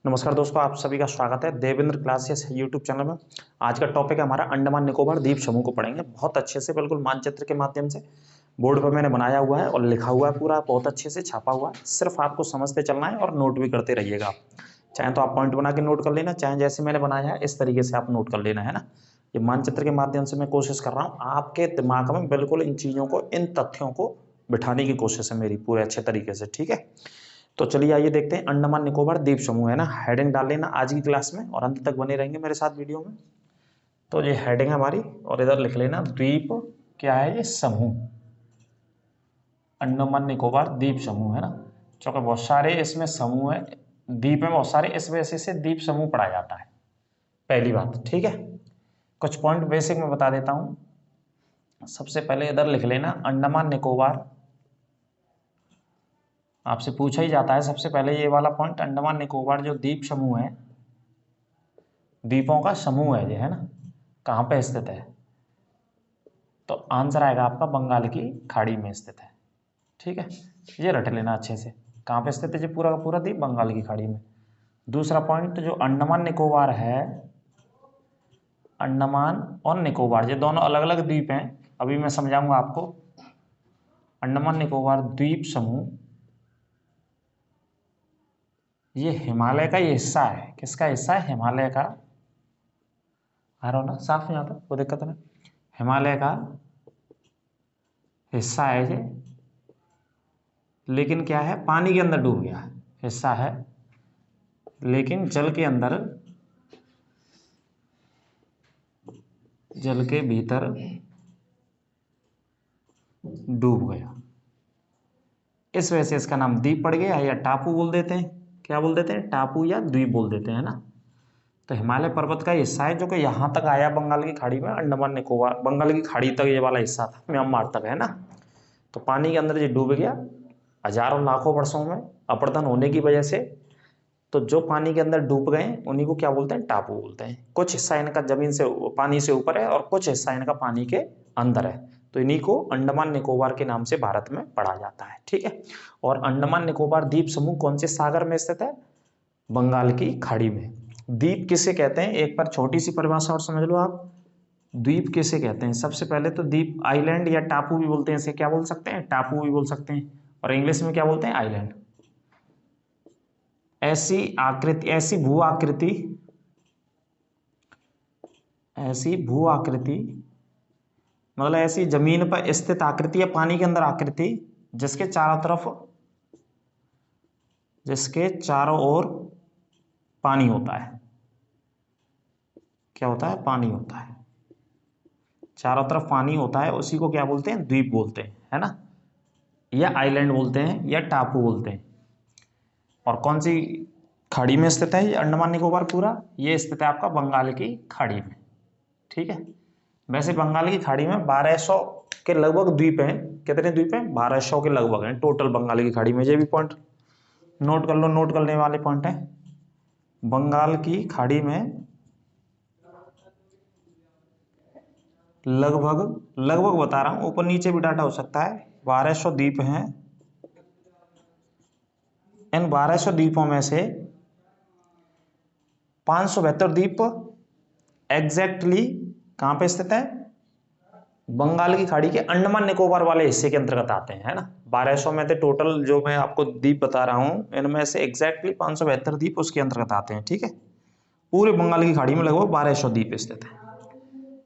नमस्कार दोस्तों, आप सभी का स्वागत है देवेंद्र क्लासेस यूट्यूब चैनल में। आज का टॉपिक है हमारा अंडमान निकोबार द्वीप समूह को पढ़ेंगे बहुत अच्छे से, बिल्कुल मानचित्र के माध्यम से। बोर्ड पर मैंने बनाया हुआ है और लिखा हुआ है, पूरा बहुत अच्छे से छापा हुआ है। सिर्फ आपको समझते चलना है और नोट भी करते रहिएगा। चाहे तो आप पॉइंट बना के नोट कर लेना, चाहे जैसे मैंने बनाया है इस तरीके से आप नोट कर लेना, है ना। ये मानचित्र के माध्यम से मैं कोशिश कर रहा हूँ आपके दिमाग में बिल्कुल इन चीज़ों को, इन तथ्यों को बिठाने की कोशिश है मेरी पूरे अच्छे तरीके से, ठीक है। तो चलिए आइए देखते हैं अंडमान निकोबार द्वीप समूह, है ना। हेडिंग डाल लेना आज की क्लास में और अंत तक बने रहेंगे मेरे साथ वीडियो में। तो ये हेडिंग है हमारी और इधर लिख लेना द्वीप क्या है, ये समूह, अंडमान निकोबार द्वीप समूह, है ना। क्योंकि बहुत सारे इसमें समूह है, द्वीप में बहुत सारे, इस वजह से द्वीप समूह पढ़ा जाता है। पहली बात, ठीक है। कुछ पॉइंट बेसिक में बता देता हूं। सबसे पहले इधर लिख लेना अंडमान निकोबार, आपसे पूछा ही जाता है सबसे पहले ये वाला पॉइंट। अंडमान निकोबार जो द्वीप समूह है, द्वीपों का समूह है ये, है ना, कहाँ पे स्थित है। तो आंसर आएगा आपका बंगाल की खाड़ी में स्थित है, ठीक है। ये रट लेना अच्छे से, कहाँ पे स्थित है ये पूरा का पूरा द्वीप, बंगाल की खाड़ी में। दूसरा पॉइंट, जो अंडमान निकोबार है, अंडमान और निकोबार ये दोनों अलग अलग द्वीप हैं, अभी मैं समझाऊंगा आपको। अंडमान निकोबार द्वीप समूह ये हिमालय का ही हिस्सा है। किसका हिस्सा है? हिमालय का। आ रहा हो ना, साफ नहीं आता, कोई दिक्कत नहीं। हिमालय का हिस्सा है ये, लेकिन क्या है, पानी के अंदर डूब गया है। हिस्सा है लेकिन जल के अंदर, जल के भीतर डूब गया। इस वजह से इसका नाम द्वीप पड़ गया, या टापू बोल देते हैं। क्या बोल देते हैं? टापू या द्वीप बोल देते हैं ना। तो हिमालय पर्वत का हिस्सा है जो कि यहां तक आया बंगाल की खाड़ी में, अंडमान निकोबार, बंगाल की खाड़ी तक ये वाला हिस्सा था, म्यांमार तक, है ना। तो पानी के अंदर ये डूब गया हजारों लाखों वर्षों में अपरदन होने की वजह से। तो जो पानी के अंदर डूब गए उन्हीं को क्या बोलते हैं? टापू बोलते हैं। कुछ हिस्सा इनका जमीन से, पानी से ऊपर है और कुछ हिस्सा इनका पानी के अंदर है। तो इन्हीं को अंडमान निकोबार के नाम से भारत में पढ़ा जाता है, ठीक है। और अंडमान निकोबार द्वीप समूह कौन से सागर में स्थित है? बंगाल की खाड़ी में। द्वीप किसे कहते हैं? एक बार छोटी सी परिभाषा और समझ लो आप। द्वीप किसे कहते हैं? सबसे पहले तो द्वीप आइलैंड या टापू भी बोलते हैं, इसे क्या बोल सकते हैं? टापू भी बोल सकते हैं। और इंग्लिश में क्या बोलते हैं? आइलैंड। ऐसी आकृति, ऐसी भू आकृति, ऐसी भू आकृति मतलब ऐसी जमीन पर स्थित आकृति या पानी के अंदर आकृति जिसके चारों तरफ, जिसके चारों ओर पानी होता है। क्या होता है? पानी होता है। चारों तरफ पानी होता है, उसी को क्या बोलते हैं? द्वीप बोलते हैं, है ना। या आइलैंड बोलते हैं या टापू बोलते हैं। और कौन सी खाड़ी में स्थित है ये अंडमान निकोबार पूरा? ये स्थित है आपका बंगाल की खाड़ी में, ठीक है। वैसे बंगाल की खाड़ी में 1200 के लगभग द्वीप हैं। कितने द्वीप हैं? 1200 के लगभग हैं टोटल बंगाल की खाड़ी में। ये भी पॉइंट नोट कर लो, नोट करने वाले पॉइंट है। बंगाल की खाड़ी में लगभग, लगभग बता रहा हूं, ऊपर नीचे भी डाटा हो सकता है, 1200 द्वीप हैं। इन 1200 द्वीपों में से 572 द्वीप एग्जैक्टली कहां पे स्थित है? बंगाल की खाड़ी के अंडमान निकोबार वाले हिस्से के अंतर्गत आते हैं, है ना। 1200 में से टोटल जो मैं आपको द्वीप बता रहा हूं, इनमें से एग्जैक्टली 572 द्वीप उसके अंतर्गत आते हैं, ठीक है। पूरे बंगाल की खाड़ी में लगभग 1200 द्वीप स्थित है।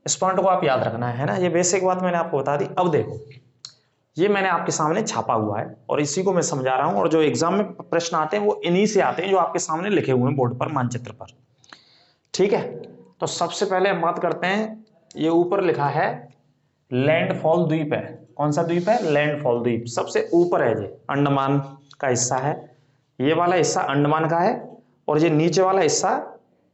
इस पॉइंट को आप याद रखना है ना। ये बेसिक बात मैंने आपको बता दी। अब देखो, ये मैंने आपके सामने छापा हुआ है और इसी को मैं समझा रहा हूं। और जो एग्जाम में प्रश्न आते हैं वो इन्हीं से आते हैं जो आपके सामने लिखे हुए हैं बोर्ड पर, मानचित्र पर, ठीक है। तो सबसे पहले हम बात करते हैं, ये ऊपर लिखा है लैंडफॉल द्वीप है। कौन सा द्वीप है? लैंडफॉल द्वीप सबसे ऊपर है। ये अंडमान का हिस्सा है, ये वाला हिस्सा अंडमान का है, और ये नीचे वाला हिस्सा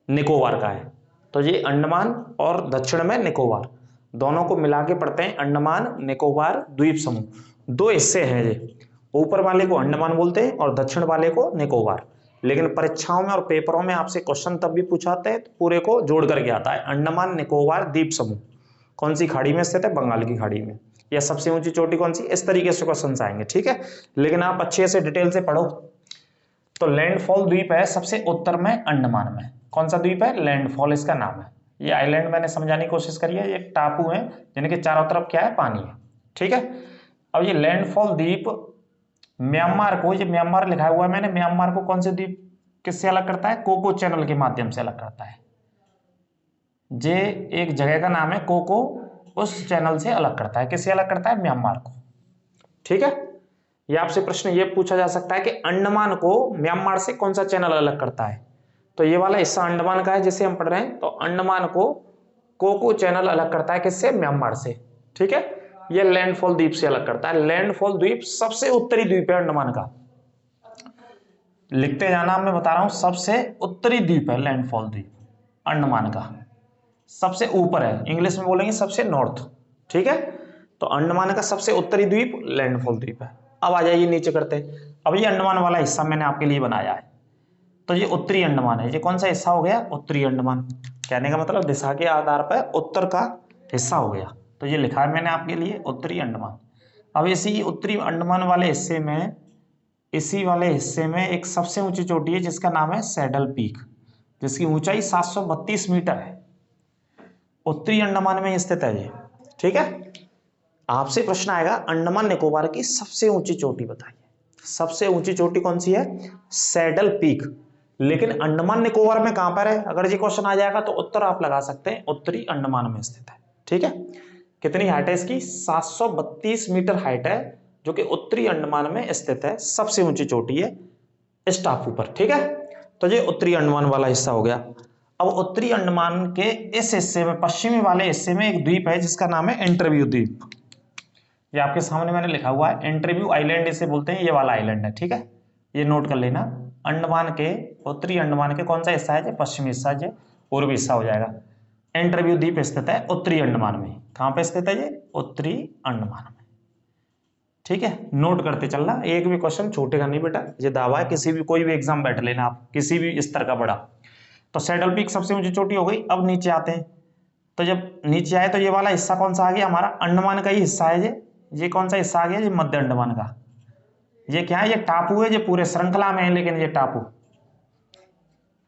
निकोबार का है। तो ये अंडमान और दक्षिण में निकोबार, दोनों को मिला के पढ़ते हैं अंडमान निकोबार द्वीप समूह। दो हिस्से हैं ये, ऊपर वाले को अंडमान बोलते हैं और दक्षिण वाले को निकोबार। लेकिन परीक्षाओं में और पेपरों में आपसे क्वेश्चन तब भी पूछाते हैं तो पूरे को जोड़ करके आता है, अंडमान निकोबार द्वीप समूह कौन सी खाड़ी में स्थित है? बंगाल की खाड़ी में। या सबसे ऊंची चोटी कौन सी? इस तरीके से क्वेश्चन आएंगे, ठीक है। लेकिन आप अच्छे से डिटेल से पढ़ो तो लैंडफॉल द्वीप है सबसे उत्तर में अंडमान में। कौन सा द्वीप है? लैंडफॉल इसका नाम है। ये आइलैंड मैंने समझाने की कोशिश करी है, ये टापू है जिनके चारों तरफ क्या है? पानी है। ठीक है। अब ये लैंडफॉल द्वीप म्यांमार को, ये म्यांमार लिखा हुआ है मैंने, म्यांमार को कौन से द्वीप किससे अलग करता है? कोको चैनल के माध्यम से अलग करता है। जे एक जगह का नाम है कोको, उस चैनल से अलग करता है। किससे अलग करता है? म्यांमार को। ठीक है। ये आपसे प्रश्न ये पूछा जा सकता है कि अंडमान को म्यांमार से कौन सा चैनल अलग करता है? तो ये वाला हिस्सा अंडमान का है जिसे हम पढ़ रहे हैं, तो अंडमान को कोको चैनल अलग करता है। किससे? म्यांमार से। ठीक है। ये लैंडफॉल द्वीप से अलग करता है। लैंडफॉल द्वीप सबसे उत्तरी द्वीप है अंडमान का। लिखते जाना, मैं बता रहा हूं, सबसे उत्तरी द्वीप है लैंडफॉल द्वीप अंडमान का। सबसे ऊपर है, इंग्लिश में बोलेंगे सबसे नॉर्थ। ठीक है। तो अंडमान का सबसे उत्तरी द्वीप लैंडफॉल द्वीप है। अब आ जाइए नीचे करते हैं। अब ये अंडमान वाला हिस्सा मैंने आपके लिए बनाया है, तो ये उत्तरी अंडमान है। ये कौन सा हिस्सा हो गया? उत्तरी अंडमान। कहने का मतलब दिशा के आधार पर उत्तर का हिस्सा हो गया, तो ये लिखा है मैंने आपके लिए उत्तरी अंडमान। अब इसी उत्तरी अंडमान वाले हिस्से में, इसी वाले हिस्से में एक सबसे ऊंची चोटी है जिसका नाम है सैडल पीक, जिसकी ऊंचाई 732 मीटर है। उत्तरी अंडमान में स्थित है ये। ठीक है। आपसे प्रश्न आएगा अंडमान निकोबार की सबसे ऊंची चोटी बताइए। सबसे ऊंची चोटी कौन सी है? Saddle peak. लेकिन अंडमान निकोबार में कहां पर है? अगर ये क्वेश्चन आ जाएगा तो उत्तर आप लगा सकते हैं, उत्तरी अंडमान में स्थित है। ठीक है। कितनी हाइट है इसकी? 732 मीटर हाइट है, जो कि उत्तरी अंडमान में स्थित है। सबसे ऊंची चोटी है इस टापू पर। ठीक है। तो ये उत्तरी अंडमान वाला हिस्सा हो गया। अब उत्तरी अंडमान के इस हिस्से में, पश्चिमी वाले हिस्से में एक द्वीप है जिसका नाम है इंटरव्यू द्वीप। ये आपके सामने मैंने लिखा हुआ है, इंटरव्यू आइलैंड इसे बोलते हैं। ये वाला आइलैंड है। ठीक है। ये नोट कर लेना। अंडमान के, उत्तरी अंडमान के कौन सा हिस्सा है? जो पश्चिमी हिस्सा है, पूर्वी हिस्सा हो जाएगा। इंटरव्यू द्वीप स्थित है उत्तरी अंडमान में। कहां पे स्थित है ये? उत्तरी अंडमान में। ठीक है। नोट करते चलना, एक भी क्वेश्चन छूटेगा नहीं बेटा। ये दावा है, किसी भी कोई भी एग्जाम बैठ लेना आप, किसी भी स्तर का बड़ा। तो सैडल पीक सबसे ऊंची चोटी हो गई। अब नीचे आते हैं, तो जब नीचे आए तो ये वाला हिस्सा कौन सा आ गया? हमारा अंडमान का ही हिस्सा है। ये कौन सा हिस्सा आ गया? ये मध्य अंडमान का। ये क्या है? ये टापू है। ये पूरे श्रृंखला में है, लेकिन ये टापू,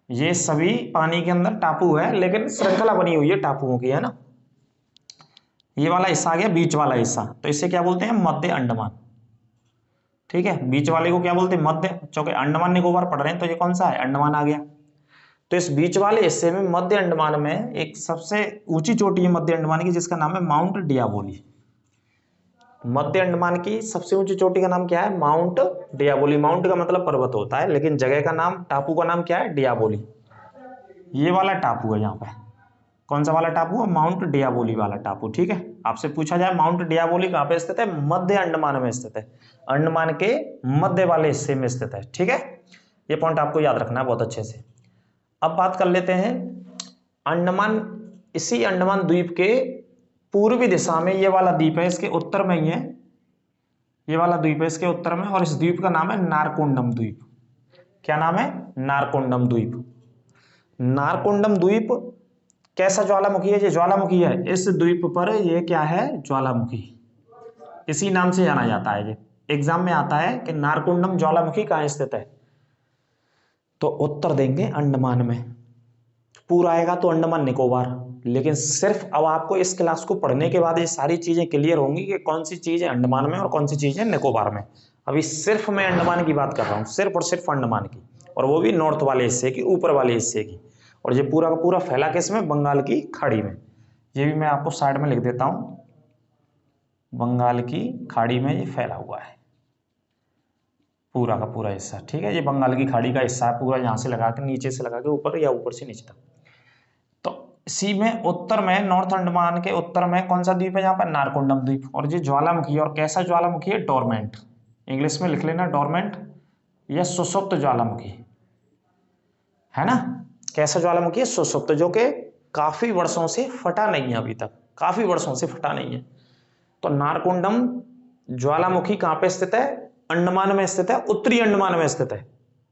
ये सभी पानी के अंदर टापू है, लेकिन श्रृंखला बनी हुई है टापुओं की, है ना। ये वाला हिस्सा आ गया बीच वाला हिस्सा, तो इसे क्या बोलते हैं? मध्य अंडमान। ठीक है। बीच वाले को क्या बोलते हैं? मध्य। चूंकि अंडमान निकोबार पढ़ रहे हैं तो ये कौन सा है? अंडमान आ गया। तो इस बीच वाले हिस्से में मध्य अंडमान में एक सबसे ऊंची चोटी है मध्य अंडमान की, जिसका नाम है माउंट डियाबोली। मध्य अंडमान की सबसे ऊंची चोटी का नाम क्या है? माउंट डियाबोली। माउंट का मतलब पर्वत होता है, लेकिन जगह का नाम, टापू का नाम क्या है? डियाबोली। ये वाला टापू है यहाँ पे। कौन सा वाला टापू है? माउंट डियाबोली वाला टापू। ठीक है। आपसे पूछा जाए माउंट डियाबोली कहाँ पे स्थित है? मध्य अंडमान में स्थित है। अंडमान के मध्य वाले हिस्से में स्थित है। ठीक है। ये पॉइंट आपको याद रखना है बहुत अच्छे से। अब बात कर लेते हैं अंडमान, इसी अंडमान द्वीप के पूर्वी दिशा में ये वाला द्वीप है, इसके उत्तर में ही है। ये वाला द्वीप है इसके उत्तर में, और इस द्वीप का नाम है नारकोंडम द्वीप। क्या नाम है? नारकोंडम द्वीप। नारकोंडम द्वीप कैसा ज्वालामुखी है? ये ज्वालामुखी है। इस द्वीप पर ये क्या है? ज्वालामुखी। इसी नाम से जाना जाता है। ये एग्जाम में आता है कि नारकोंडम ज्वालामुखी कहाँ स्थित है, तो उत्तर देंगे अंडमान में। पूरा आएगा तो अंडमान निकोबार। लेकिन सिर्फ अब आपको इस क्लास को पढ़ने के बाद ये सारी चीजें क्लियर होंगी कि कौन सी चीज है अंडमान में और कौन सी चीज है निकोबार में। अभी सिर्फ मैं अंडमान की बात कर रहा हूँ, सिर्फ और सिर्फ अंडमान की, और वो भी नॉर्थ वाले हिस्से की, ऊपर वाले हिस्से की। और ये पूरा का पूरा फैला किसमें? बंगाल की खाड़ी में। ये भी मैं आपको साइड में लिख देता हूँ, बंगाल की खाड़ी में ये फैला हुआ है पूरा का पूरा हिस्सा। ठीक है। ये बंगाल की खाड़ी का हिस्सा है पूरा, यहाँ से लगा के, नीचे से लगा के ऊपर, या ऊपर से नीचे तक। तो इसी में उत्तर में, नॉर्थ अंडमान के उत्तर में कौन सा द्वीप है? यहाँ पर नारकोंडम द्वीप। और ये ज्वालामुखी, और कैसा ज्वालामुखी है? डोरमेंट। इंग्लिश में लिख लेना डोरमेंट, या सुषुप्त ज्वालामुखी, है ना। कैसा ज्वालामुखी है? सुषुप्त, जो कि काफी वर्षों से फटा नहीं है, अभी तक काफी वर्षों से फटा नहीं है। तो नारकोंडम ज्वालामुखी कहाँ पे स्थित है? अंडमान में स्थित है, उत्तरी अंडमान में स्थित है।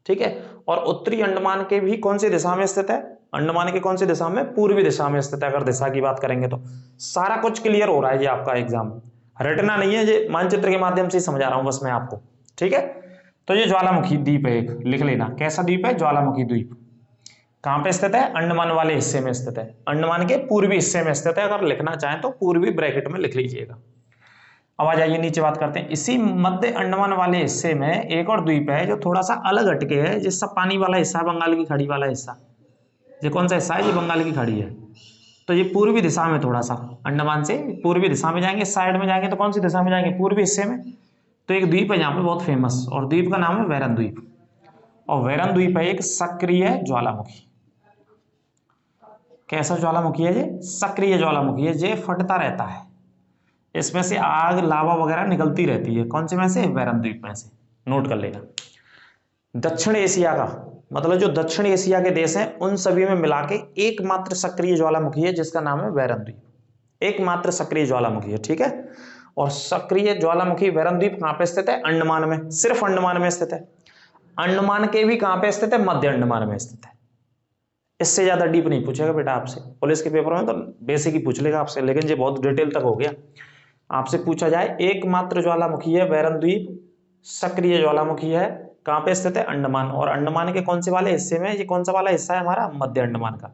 ठीक है। और उत्तरी अंडमान के भी कौन सी दिशा में स्थित है? अंडमान के कौन सी दिशा में? पूर्वी दिशा में स्थित है। अगर दिशा की बात करेंगे तो सारा कुछ क्लियर हो रहा है। ये आपका एग्जाम रटना नहीं है, ये मानचित्र के माध्यम से समझा रहा हूं बस मैं आपको। ठीक है। तो ये ज्वालामुखी द्वीप है, एक लिख लेना। कैसा द्वीप है? ज्वालामुखी द्वीप। कहां पे स्थित है? अंडमान वाले हिस्से में स्थित है, अंडमान के पूर्वी हिस्से में स्थित है। अगर लिखना चाहें तो पूर्वी ब्रैकेट में लिख लीजिएगा। अब आ जाइए नीचे बात करते हैं। इसी मध्य अंडमान वाले हिस्से में एक और द्वीप है जो थोड़ा सा अलग हटके है, जिसका पानी वाला हिस्सा है, बंगाल की खाड़ी वाला हिस्सा। ये कौन सा हिस्सा है? ये बंगाल की खाड़ी है। तो ये पूर्वी दिशा में, थोड़ा सा अंडमान से पूर्वी दिशा में जाएंगे, साइड में जाएंगे तो कौन सी दिशा में जाएंगे? पूर्वी हिस्से में। तो एक द्वीप है यहाँ पे बहुत फेमस, और द्वीप का नाम है वैरन द्वीप। और वैरन द्वीप है एक सक्रिय ज्वालामुखी। कैसा ज्वालामुखी है ये? सक्रिय ज्वालामुखी है। ये फटता रहता है, इसमें से आग लावा वगैरह निकलती रहती है। कौन से में से? वैरन द्वीप में से। नोट कर लेना। दक्षिण एशिया का मतलब जो दक्षिण एशिया के देश हैं उन सभी में मिला के एकमात्र सक्रिय ज्वालामुखी है, जिसका नाम है वैरन द्वीप। एकमात्र सक्रिय ज्वालामुखी है, ठीक है। और सक्रिय ज्वालामुखी वैरन द्वीप कहां पे स्थित है? अंडमान में। सिर्फ अंडमान में स्थित है। अंडमान के भी कहां पे स्थित है? मध्य अंडमान में स्थित है। इससे ज्यादा डीप नहीं पूछेगा बेटा आपसे पुलिस के पेपर में, तो बेसिक ही पूछ लेगा आपसे, लेकिन ये बहुत डिटेल तक हो गया। आपसे पूछा जाए एकमात्र ज्वालामुखी है वैरन द्वीप, सक्रिय ज्वालामुखी है, कहां पे स्थित है? अंडमान। और अंडमान के कौन से वाले हिस्से में? ये कौन सा वाला हिस्सा है हमारा? मध्य अंडमान का।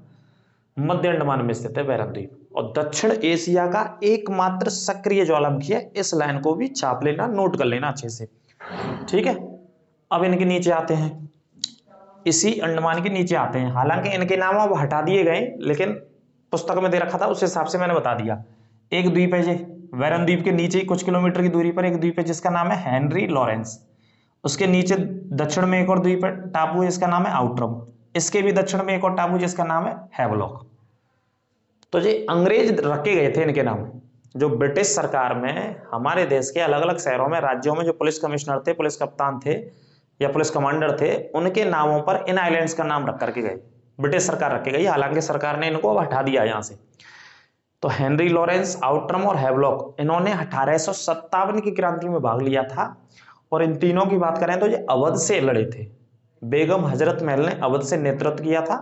मध्य अंडमान में स्थित है वैरन द्वीप। और दक्षिण एशिया का एकमात्र सक्रिय ज्वालामुखी है। इस लाइन को भी छाप लेना, नोट कर लेना अच्छे से, ठीक है। अब इनके नीचे आते हैं, इसी अंडमान के नीचे आते हैं। हालांकि इनके नाम अब हटा दिए गए, लेकिन पुस्तक में दे रखा था उस हिसाब से मैंने बता दिया। एक द्वीप है ये वैरन द्वीप के नीचे ही कुछ किलोमीटर की दूरी पर एक द्वीप है जिसका नाम है हेनरी लॉरेंस। उसके नीचे दक्षिण में एक और द्वीप है, टापू है, इसका नाम है आउटरम। इसके भी दक्षिण में एक और टापू जिसका नाम है हैवलॉक। तो ये अंग्रेज रखे गए थे इनके नाम। जो ब्रिटिश सरकार में हमारे देश के अलग अलग शहरों में, राज्यों में जो पुलिस कमिश्नर थे, पुलिस कप्तान थे या पुलिस कमांडर थे, उनके नामों पर इन आइलैंड्स का नाम रख करके गए। ब्रिटिश सरकार रख के गई, हालांकि सरकार ने इनको हटा दिया यहाँ से। तो हेनरी लॉरेंस, आउटरम और हैवलॉक, इन्होंने 1857 की क्रांति में भाग लिया था। और इन तीनों की बात करें तो ये अवध से लड़े थे। बेगम हजरत महल ने अवध से नेतृत्व किया था।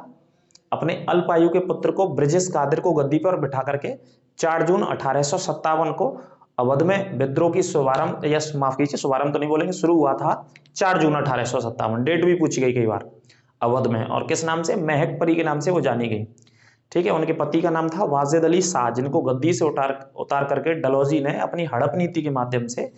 अपने अल्पायु के पुत्र को ब्रिजेश कादिर को गद्दी पर बिठा करके 4 जून 1857 को अवध में विद्रोह की शुभारंभ, या माफ कीजिए शुभारंभ तो नहीं बोलेंगे, शुरू हुआ था 4 जून 1857। डेट भी पूछी गई कई बार अवध में। और किस नाम से? महक परी के नाम से वो जानी गई, ठीक है। उनके पति का नाम था वाजिद अली शाह, जिनको गद्दी से उतार करके डलहौजी ने अपनी हड़प नीति के माध्यम से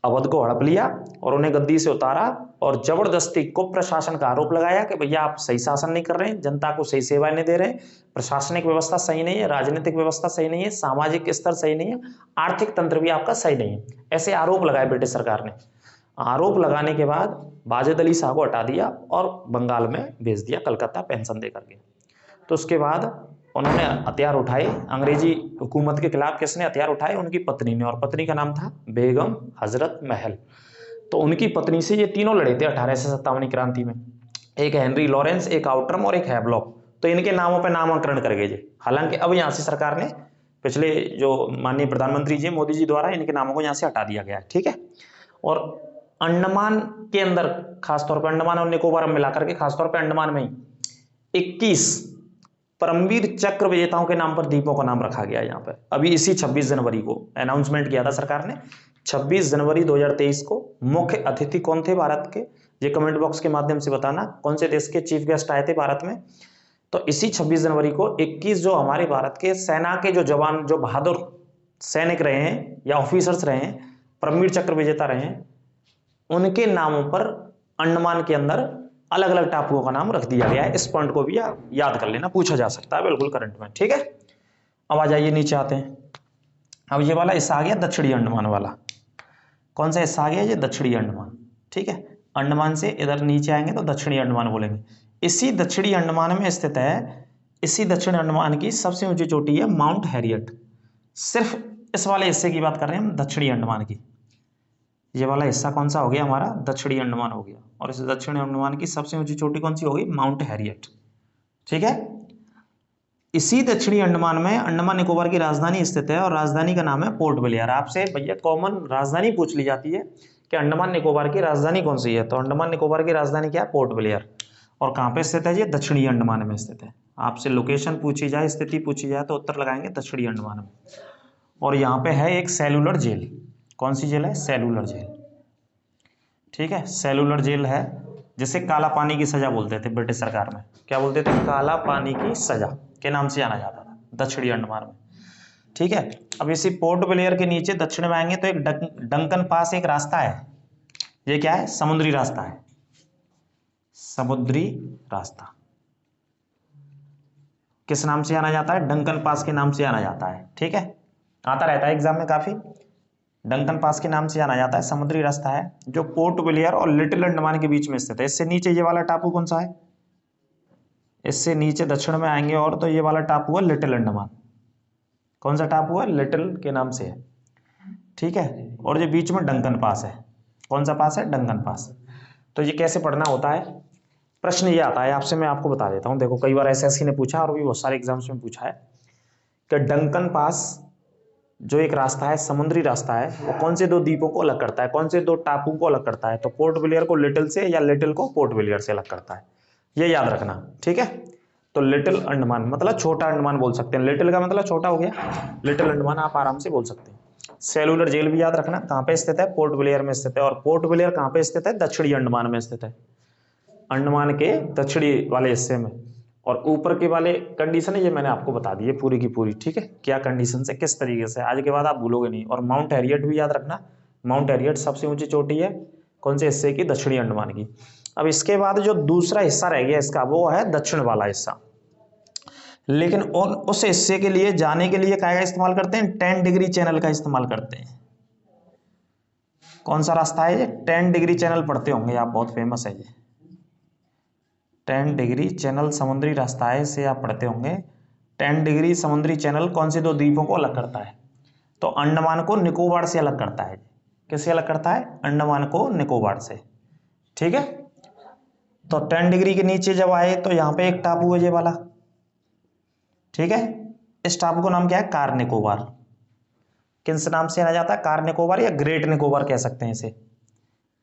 अवध को हड़प लिया और उन्हें गद्दी से उतारा। और जबरदस्ती को प्रशासन का आरोप लगाया कि भैया आप सही शासन नहीं कर रहे हैं, जनता को सही सेवाएं नहीं दे रहे हैं, प्रशासनिक व्यवस्था सही नहीं है, राजनीतिक व्यवस्था सही नहीं है, सामाजिक स्तर सही नहीं है, आर्थिक तंत्र भी आपका सही नहीं है। ऐसे आरोप लगाए ब्रिटिश सरकार ने। आरोप लगाने के बाद वाजिद अली शाह को हटा दिया और बंगाल में भेज दिया, कलकत्ता पेंशन दे करके। तो उसके बाद उन्होंने हथियार उठाए अंग्रेजी हुकूमत के खिलाफ। किसने हथियार उठाए? उनकी पत्नी ने, और पत्नी का नाम था बेगम हजरत महल। तो उनकी पत्नी से ये तीनों लड़े थे 1857 की क्रांति में। एक हेनरी लॉरेंस, एक आउटरम और एक हैवलॉक। तो इनके नामों पर नामकरण कर गए। हालांकि अब यहाँ से सरकार ने, पिछले जो माननीय प्रधानमंत्री जी मोदी जी द्वारा, इनके नामों को यहाँ से हटा दिया गया है, ठीक है। और अंडमान के अंदर खासतौर पर, अंडमान और निकोबार मिलाकर के खासतौर पर अंडमान में ही 21 परमवीर चक्र विजेताओं के नाम पर द्वीपों का नाम रखा गया है यहाँ पर। अभी इसी 26 जनवरी को अनाउंसमेंट किया था सरकार ने। 26 जनवरी 2023 को मुख्य अतिथि कौन थे भारत के? ये कमेंट बॉक्स के माध्यम से बताना कौन से देश के चीफ गेस्ट आए थे भारत में। तो इसी 26 जनवरी को 21 जो हमारे भारत के सेना के जो जवान, जो बहादुर सैनिक रहे हैं या ऑफिसर्स रहे हैं, परमवीर चक्र विजेता रहे हैं, उनके नामों पर अंडमान के अंदर अलग अलग टापुओं का नाम रख दिया गया है। इस पॉइंट को भी याद कर लेना, पूछा जा सकता है बिल्कुल करंट में, ठीक है। अब आ जाइए नीचे आते हैं। अब ये वाला हिस्सा आ गया दक्षिणी अंडमान वाला। कौन सा हिस्सा आ गया? ये दक्षिणी अंडमान, ठीक है। अंडमान से इधर नीचे आएंगे तो दक्षिणी अंडमान बोलेंगे। इसी दक्षिणी अंडमान में स्थित है, इसी दक्षिण अंडमान की सबसे ऊंची चोटी है माउंट हैरियट। सिर्फ इस वाले हिस्से की बात कर रहे हैं हम, दक्षिणी अंडमान की। ये वाला हिस्सा कौन सा हो गया हमारा? दक्षिणी अंडमान हो गया। और इस दक्षिणी अंडमान की सबसे ऊंची चोटी कौन सी होगी? माउंट हैरियट, ठीक है। इसी दक्षिणी अंडमान में अंडमान निकोबार की राजधानी स्थित है और राजधानी का नाम है पोर्ट ब्लेयर। आपसे भैया कॉमन राजधानी पूछ ली जाती है कि अंडमान निकोबार की राजधानी कौन सी है, तो अंडमान निकोबार की राजधानी क्या है? Port Blair. और कहाँ पे स्थित है? ये दक्षिणी अंडमान में स्थित है। आपसे लोकेशन पूछी जाए, स्थिति पूछी जाए तो उत्तर लगाएंगे दक्षिणी अंडमान में। और यहाँ पे है एक सेलुलर जेल। कौन सी जेल है? सेलुलर जेल, ठीक है, सेलुलर जेल है, जिसे काला पानी की सजा बोलते थे ब्रिटिश सरकार में। क्या बोलते थे? काला पानी की सजा के नाम से जाना जाता था दक्षिणी अंडमान में। ठीक है, अब इसी पोर्ट ब्लेयर के नीचे दक्षिण में आएंगे तो एक डंकन पास एक रास्ता है। ये क्या है? समुद्री रास्ता है, समुद्री रास्ता। किस नाम से जाना जाता है? डंकन पास के नाम से जाना जाता है। ठीक है, आता रहता है एग्जाम में काफी। डंकन पास के नाम से जाना जाता है, समुद्री रास्ता है जो पोर्ट ब्लेयर और लिटिल अंडमान के बीच में स्थित है। इससे नीचे ये वाला टापू कौन सा है? इससे नीचे दक्षिण में आएंगे और तो ये वाला टापू है लिटिल अंडमान। कौन सा टापू है? लिटिल के नाम से है। ठीक है, और ये बीच में डंकन पास है। कौन सा पास है? Duncan pass. तो ये कैसे पढ़ना होता है? प्रश्न ये आता है आपसे, मैं आपको बता देता हूं। देखो, कई बार एसएससी ने पूछा और भी बहुत सारे एग्जाम्स में पूछा है कि डंकन पास जो एक रास्ता है, समुद्री रास्ता है, वो कौन से दो द्वीपों को अलग करता है, कौन से दो टापू को अलग करता है? तो पोर्ट ब्लेयर को लिटिल से या लिटिल को पोर्ट ब्लेयर से अलग करता है, ये याद रखना। ठीक है, तो लिटिल अंडमान मतलब छोटा अंडमान बोल सकते हैं। लिटिल का मतलब छोटा हो गया, लिटिल अंडमान आप आराम से बोल सकते हैं। सेलुलर जेल भी याद रखना, कहां पे स्थित है? पोर्ट ब्लेयर में स्थित है। और पोर्ट ब्लेयर कहां पे स्थित है? दक्षिणी अंडमान में स्थित है, अंडमान के दक्षिणी वाले हिस्से में। और ऊपर के वाले कंडीशन है ये मैंने आपको बता दी है पूरी की पूरी। ठीक है, क्या कंडीशन है, किस तरीके से, आज के बाद आप भूलोगे नहीं। और माउंट हैरियट भी याद रखना, माउंट हैरियट सबसे ऊंची चोटी है कौन से हिस्से की? दक्षिणी अंडमान की। अब इसके बाद जो दूसरा हिस्सा रह गया इसका, वो है दक्षिण वाला हिस्सा। लेकिन उस हिस्से के लिए जाने के लिए क्या का इस्तेमाल करते हैं? 10 डिग्री चैनल का इस्तेमाल करते हैं। कौन सा रास्ता है ये? 10 डिग्री चैनल पढ़ते होंगे आप, बहुत फेमस है ये 10 डिग्री चैनल समुद्री रास्ता है, इसे आप पढ़ते होंगे। 10 डिग्री समुद्री चैनल कौन से दो द्वीपों को अलग करता है? तो अंडमान को निकोबार से अलग करता है। किससे अलग करता है? अंडमान को निकोबार से। ठीक है, तो 10 डिग्री के नीचे जब आए तो यहाँ पे एक टापू है ये वाला। ठीक है, इस टापू को नाम क्या है? कार निकोबार। किस नाम से जाना जाता है? कार निकोबार या ग्रेट निकोबार कह सकते हैं इसे,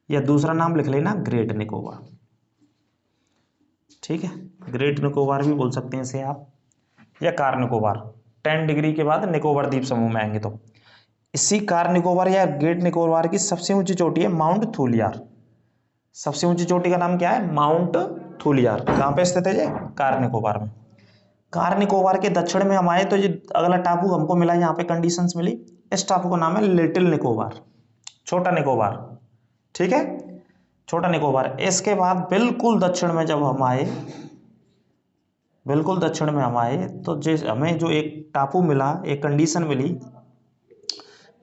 या दूसरा नाम लिख लेना ग्रेट निकोबार। ठीक है, ग्रेट निकोबार भी बोल सकते हैं इसे आप, या कार निकोबार। 10 डिग्री के बाद निकोबार द्वीप समूह में आएंगे तो इसी कार निकोबार या ग्रेट निकोबार की सबसे ऊंची चोटी है माउंट थूलियार। सबसे ऊंची चोटी का नाम क्या है? माउंट थूलियार। कहां पे स्थित है ये? कार निकोबार में। कार निकोबार के दक्षिण में हम आए तो ये अगला टापू हमको मिला, यहाँ पे कंडीशंस मिली। इस टापू का नाम है लिटिल निकोबार, छोटा निकोबार। ठीक है, छोटा निकोबार। इसके बाद बिल्कुल दक्षिण में जब हम आए, बिल्कुल दक्षिण में हम आए तो हमें जो एक टापू मिला, एक कंडीशन मिली,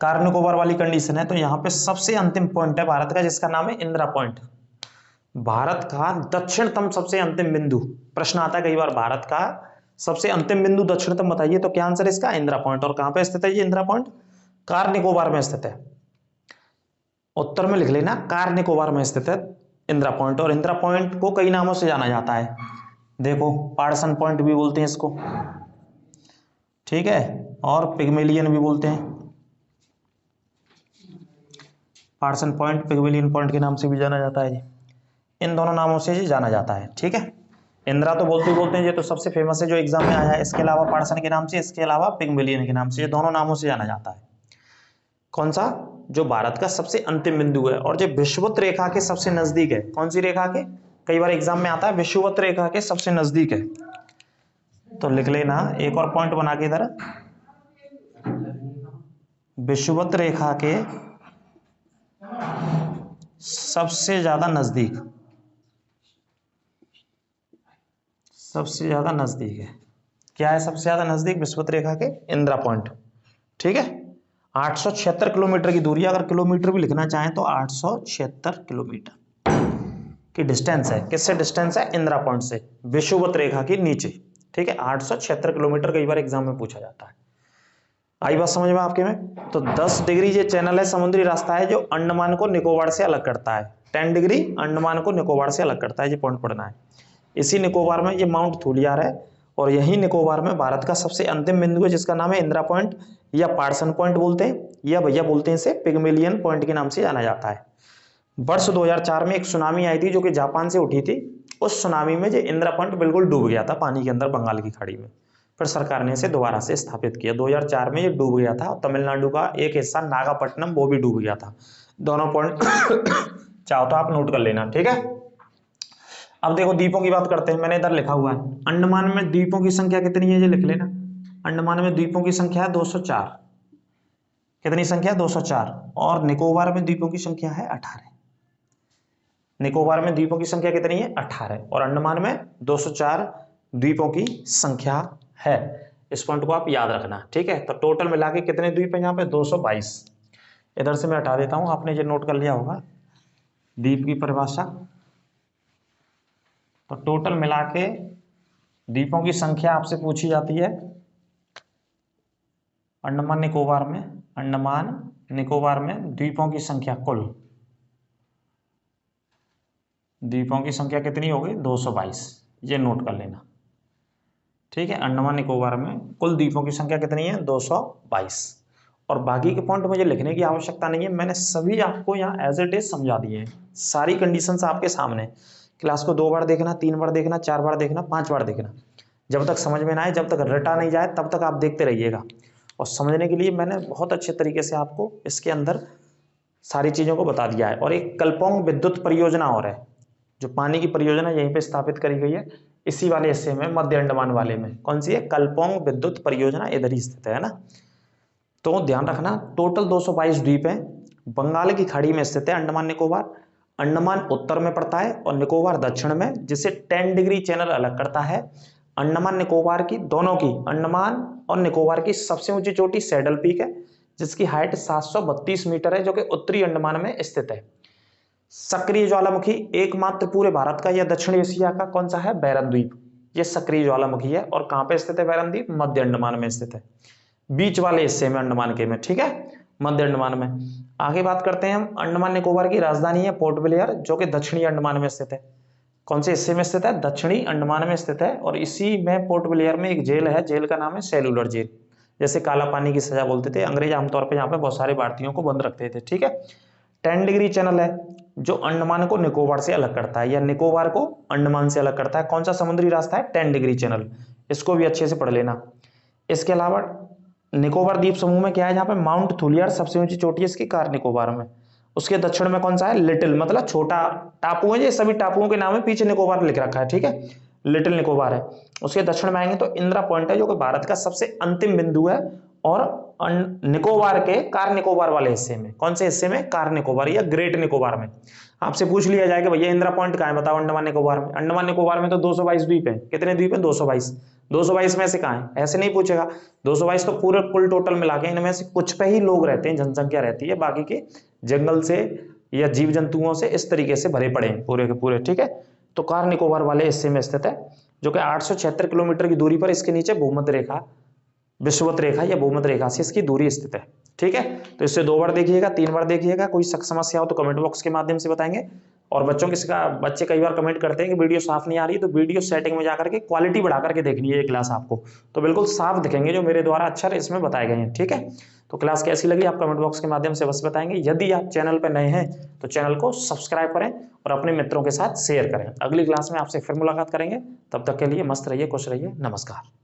कार निकोबार वाली कंडीशन है। तो यहाँ पे सबसे अंतिम पॉइंट है भारत का, जिसका नाम है इंदिरा पॉइंट। भारत का दक्षिणतम सबसे अंतिम बिंदु। प्रश्न आता है कई बार, भारत का सबसे अंतिम बिंदु दक्षिणतम बताइए, तो क्या आंसर इसका? इंदिरा पॉइंट। और कहां पे स्थित है ये इंदिरा पॉइंट? कार निकोबार में स्थित है। उत्तर में लिख लेना, कार निकोबार में स्थित है इंदिरा पॉइंट। और इंदिरा पॉइंट को कई नामों से जाना जाता है। देखो, पार्सन पॉइंट भी बोलते हैं इसको, ठीक है, और पिग्मेलियन भी बोलते हैं। पार्सन पॉइंट, पिग्मेलियन पॉइंट के नाम से भी जाना जाता है। इन दोनों नामों से ये जाना जाता है। ठीक है, इंदिरा तो बोलते हैं, ये तो सबसे फेमस है जो एग्जाम में आया है। इसके अलावा पार्सन के नाम से, इसके अलावा पिग्मेलियन के नाम से, ये दोनों नामों से जाना जाता है। कौन सा? जो भारत का सबसे अंतिम बिंदु है और जो विषुवत रेखा के सबसे नजदीक है। कौन सी रेखा के? कई बार एग्जाम में आता है विषुवत रेखा के सबसे नजदीक है, तो लिख लेना एक और पॉइंट बना के इधर, विषुवत रेखा के सबसे ज्यादा नजदीक, सबसे ज्यादा नजदीक है। क्या है सबसे ज्यादा नजदीक? विषुवत रेखा के इंदिरा पॉइंट। ठीक है, 876 किलोमीटर की दूरी, अगर किलोमीटर भी लिखना चाहें तो 876 किलोमीटर की डिस्टेंस है। किससे डिस्टेंस है? इंदिरा पॉइंट से, विषुवत रेखा के नीचे। ठीक है, 876 किलोमीटर कई बार एग्जाम में पूछा जाता है। आई बात समझ में आपके में? तो 10 डिग्री ये चैनल है, समुद्री रास्ता है जो अंडमान को निकोबार से अलग करता है। 10 डिग्री अंडमान को निकोबार से अलग करता है, ये पॉइंट पढ़ना है। इसी निकोबार में ये माउंट थूलियार है, और यही निकोबार में भारत का सबसे अंतिम बिंदु है जिसका नाम है इंदिरा पॉइंट, या पार्सन पॉइंट बोलते हैं, या भैया बोलते हैं इसे पिग्मेलियन पॉइंट के नाम से जाना जाता है। वर्ष 2004 में एक सुनामी आई थी जो कि जापान से उठी थी। उस सुनामी में जो इंदिरा पॉइंट बिल्कुल डूब गया था पानी के अंदर, बंगाल की खाड़ी में। फिर सरकार ने इसे दोबारा से स्थापित किया। 2004 में ये डूब गया था। तमिलनाडु का एक हिस्सा नागापट्टनम, वो भी डूब गया था। दोनों पॉइंट चाहो तो आप नोट कर लेना, ठीक है। अब देखो द्वीपों की बात करते हैं, मैंने इधर लिखा हुआ है अंडमान में द्वीपों की संख्या कितनी है, ये लिख लेना। अंडमान में द्वीपों की संख्या है 204। कितनी संख्या? 204। और निकोबार में द्वीपों की संख्या है 18। निकोबार में द्वीपों की संख्या कितनी है? 18। और अंडमान में 204 द्वीपों की संख्या है। इस पॉइंट को आप याद रखना, ठीक है। तो टोटल मिला के कितने द्वीप है यहाँ पे? 222। इधर से मैं हटा देता हूं, आपने ये नोट कर लिया होगा द्वीप की परिभाषा। तो टोटल मिला के द्वीपों की संख्या आपसे पूछी जाती है अंडमान निकोबार में। अंडमान निकोबार में द्वीपों की संख्या, कुल द्वीपों की संख्या कितनी होगी? 222। ये नोट कर लेना, ठीक है। अंडमान निकोबार में कुल द्वीपों की संख्या कितनी है? 222। और बाकी के पॉइंट मुझे लिखने की आवश्यकता नहीं है, मैंने सभी आपको यहाँ एज इट इज समझा दिए हैं। सारी कंडीशंस आपके सामने। क्लास को 2 बार देखना, 3 बार देखना, 4 बार देखना, 5 बार देखना। जब तक समझ में ना आए, जब तक रटा नहीं जाए, तब तक आप देखते रहिएगा। और समझने के लिए मैंने बहुत अच्छे तरीके से आपको इसके अंदर सारी चीज़ों को बता दिया है। और एक कल्पोंग विद्युत परियोजना और है, जो पानी की परियोजना यहीं पे स्थापित करी गई है, इसी वाले हिस्से में, मध्य अंडमान वाले में। कौन सी है? कल्पोंग विद्युत परियोजना, इधर ही स्थित है ना। तो ध्यान रखना, टोटल 222 द्वीप हैं। बंगाल की खाड़ी में स्थित है अंडमान निकोबार। अंडमान उत्तर में पड़ता है और निकोबार दक्षिण में, जिसे 10 डिग्री चैनल अलग करता है। अंडमान निकोबार की, दोनों की, अंडमान और निकोबार की सबसे ऊंची चोटी सैडल पीक है, जिसकी हाइट 732 मीटर है, जो कि उत्तरी अंडमान में स्थित है। सक्रिय ज्वालामुखी एकमात्र पूरे भारत का या दक्षिण एशिया का कौन सा है? बैरन द्वीप। ये सक्रिय ज्वालामुखी है। और कहां पे स्थित है बैरन द्वीप? मध्य अंडमान में स्थित है, बीच वाले हिस्से में अंडमान के में, ठीक है, मध्य अंडमान में। आगे बात करते हैं हम, अंडमान निकोबार की राजधानी है पोर्ट ब्लेयर, जो कि दक्षिणी अंडमान में स्थित है। कौन से हिस्से में स्थित है? दक्षिणी अंडमान में स्थित है। और इसी में पोर्ट ब्लेयर में एक जेल है, जेल का नाम है सेलुलर जेल, जैसे काला पानी की सजा बोलते थे अंग्रेज आमतौर पर यहाँ पे बहुत सारे भारतीयों को बंद रखते थे, ठीक है। 10 डिग्री चैनल है, जो अंडमान को निकोबार से अलग करता है, या निकोबार को अंडमान से अलग करता है। कौन सा समुद्री रास्ता है? 10 डिग्री चैनल। इसको भी अच्छे से पढ़ लेना। इसके अलावा निकोबार द्वीप समूह में क्या है? जहाँ पे माउंट थुलियर सबसे ऊंची चोटी है इसकी, कार निकोबार में। उसके दक्षिण में कौन सा है? लिटिल, मतलब छोटा टापू है। ये सभी टापुओं के नाम है, पीछे निकोबार लिख रखा है, ठीक है, लिटिल निकोबार है। उसके दक्षिण में आएंगे तो इंदिरा पॉइंट है, जो कि भारत का सबसे अंतिम बिंदु है। और निकोबार के कार निकोबार वाले हिस्से में, कौन से हिस्से में? कार निकोबार या ग्रेट निकोबार में। आपसे पूछ लिया जाएगा भैया इंदिरा पॉइंट कहाँ है, बताओ अंडमान निकोबार में। अंडमान निकोबार में तो 222 द्वीप है। कितने द्वीप है? 222। 222 में से कहाँ है? ऐसे नहीं पूछेगा। 222 तो पूरे कुल टोटल मिला के इनमें से कुछ पे ही लोग रहते हैं, जनसंख्या रहती है, बाकी के जंगल से या जीव जंतुओं से इस तरीके से भरे पड़े हैं पूरे के पूरे, ठीक है। तो कार निकोबार वाले हिस्से में स्थित है, जो कि 876 किलोमीटर की दूरी पर इसके नीचे भूमध्य रेखा, विषुवत रेखा या भूमध्य रेखा से इसकी दूरी स्थित है, ठीक है। तो इससे 2 बार देखिएगा, 3 बार देखिएगा। कोई समस्या हो तो कमेंट बॉक्स के माध्यम से बताएंगे। और बच्चे कई बार कमेंट करते हैं कि वीडियो साफ नहीं आ रही, तो वीडियो सेटिंग में जाकर के क्वालिटी बढ़ा करके देखनी है ये क्लास आपको, तो बिल्कुल साफ दिखेंगे जो मेरे द्वारा अक्षर इसमें बताए गए हैं, ठीक है। तो क्लास कैसी लगी आप कमेंट बॉक्स के माध्यम से बस बताएंगे। यदि आप चैनल पर नए हैं तो चैनल को सब्सक्राइब करें और अपने मित्रों के साथ शेयर करें। अगली क्लास में आपसे फिर मुलाकात करेंगे, तब तक के लिए मस्त रहिए, खुश रहिए, नमस्कार।